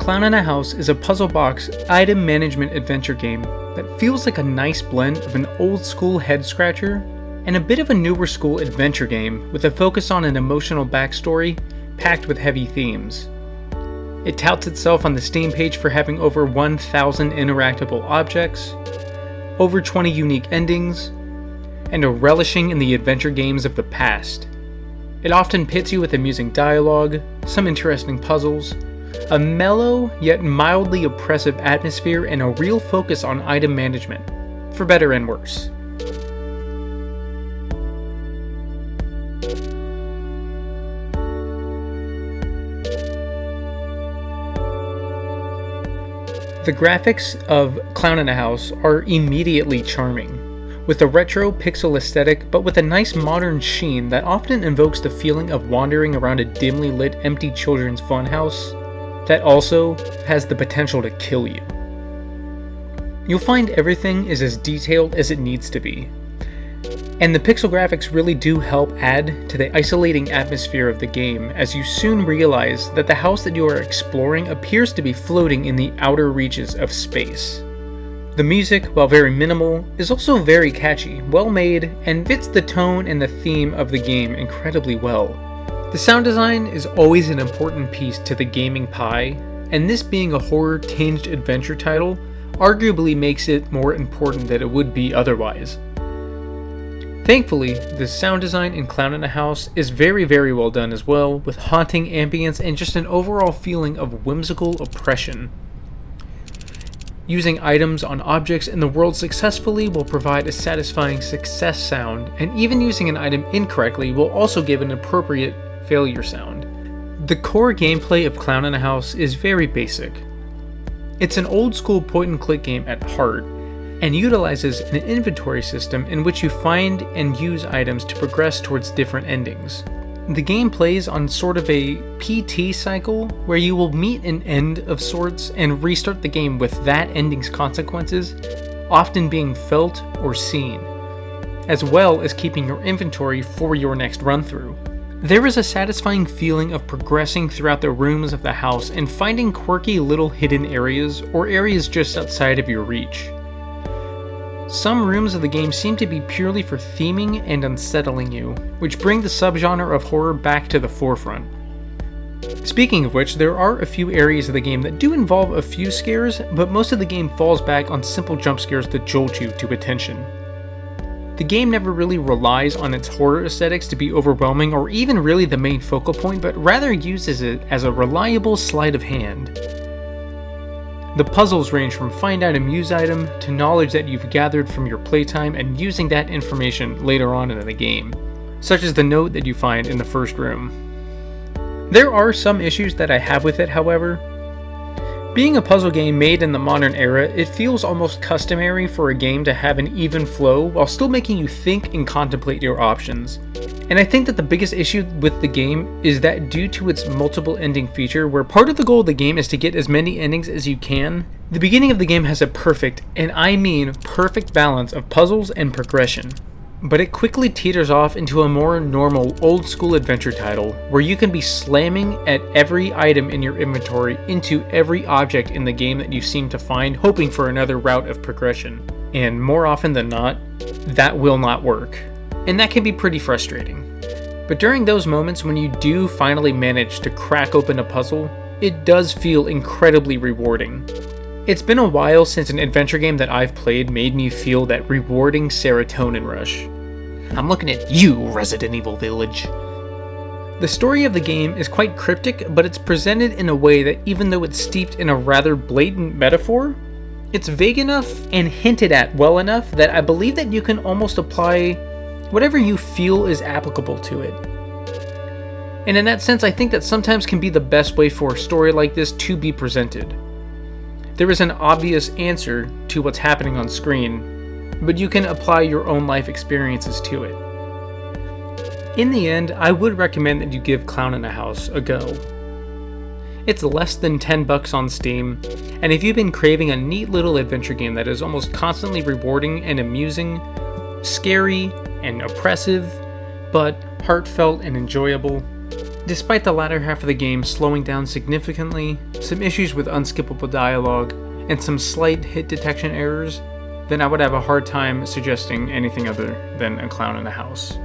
Clown in a House is a puzzle box item management adventure game that feels like a nice blend of an old school head scratcher and a bit of a newer school adventure game with a focus on an emotional backstory packed with heavy themes. It touts itself on the Steam page for having over 1,000 interactable objects, over 20 unique endings, and a relishing in the adventure games of the past. It often pits you with amusing dialogue, some interesting puzzles, a mellow yet mildly oppressive atmosphere, and a real focus on item management, for better and worse. The graphics of Clown in a House are immediately charming, with a retro pixel aesthetic but with a nice modern sheen that often invokes the feeling of wandering around a dimly lit empty children's funhouse that also has the potential to kill you. You'll find everything is as detailed as it needs to be, and the pixel graphics really do help add to the isolating atmosphere of the game, as you soon realize that the house that you are exploring appears to be floating in the outer reaches of space. The music, while very minimal, is also very catchy, well made, and fits the tone and the theme of the game incredibly well. The sound design is always an important piece to the gaming pie, and this being a horror-tinged adventure title arguably makes it more important than it would be otherwise. Thankfully, the sound design in Clown in a House is very well done as well, with haunting ambience and just an overall feeling of whimsical oppression. Using items on objects in the world successfully will provide a satisfying success sound, and even using an item incorrectly will also give an appropriate failure sound. The core gameplay of Clown in a House is very basic. It's an old school point and click game at heart, and utilizes an inventory system in which you find and use items to progress towards different endings. The game plays on sort of a PT cycle where you will meet an end of sorts and restart the game with that ending's consequences often being felt or seen, as well as keeping your inventory for your next run through. There is a satisfying feeling of progressing throughout the rooms of the house and finding quirky little hidden areas or areas just outside of your reach. Some rooms of the game seem to be purely for theming and unsettling you, which bring the subgenre of horror back to the forefront. Speaking of which, there are a few areas of the game that do involve a few scares, but most of the game falls back on simple jump scares that jolt you to attention. The game never really relies on its horror aesthetics to be overwhelming or even really the main focal point, but rather uses it as a reliable sleight of hand. The puzzles range from find item, use item, to knowledge that you've gathered from your playtime and using that information later on in the game, such as the note that you find in the first room. There are some issues that I have with it, however. Being a puzzle game made in the modern era, it feels almost customary for a game to have an even flow while still making you think and contemplate your options. And I think that the biggest issue with the game is that due to its multiple ending feature, where part of the goal of the game is to get as many endings as you can, the beginning of the game has a perfect, and I mean perfect, balance of puzzles and progression. But it quickly teeters off into a more normal, old school adventure title, where you can be slamming at every item in your inventory into every object in the game that you seem to find, hoping for another route of progression. And more often than not, that will not work. And that can be pretty frustrating. But during those moments when you do finally manage to crack open a puzzle, it does feel incredibly rewarding. It's been a while since an adventure game that I've played made me feel that rewarding serotonin rush. I'm looking at you, Resident Evil Village. The story of the game is quite cryptic, but it's presented in a way that even though it's steeped in a rather blatant metaphor, it's vague enough and hinted at well enough that I believe that you can almost apply whatever you feel is applicable to it. And in that sense, I think that sometimes can be the best way for a story like this to be presented. There is an obvious answer to what's happening on screen, but you can apply your own life experiences to it. In the end, I would recommend that you give Clown in a House a go. It's less than $10 on Steam, and if you've been craving a neat little adventure game that is almost constantly rewarding and amusing, scary and oppressive, but heartfelt and enjoyable, Despite the latter half of the game slowing down significantly, some issues with unskippable dialogue, and some slight hit detection errors, then I would have a hard time suggesting anything other than A Clown in a House.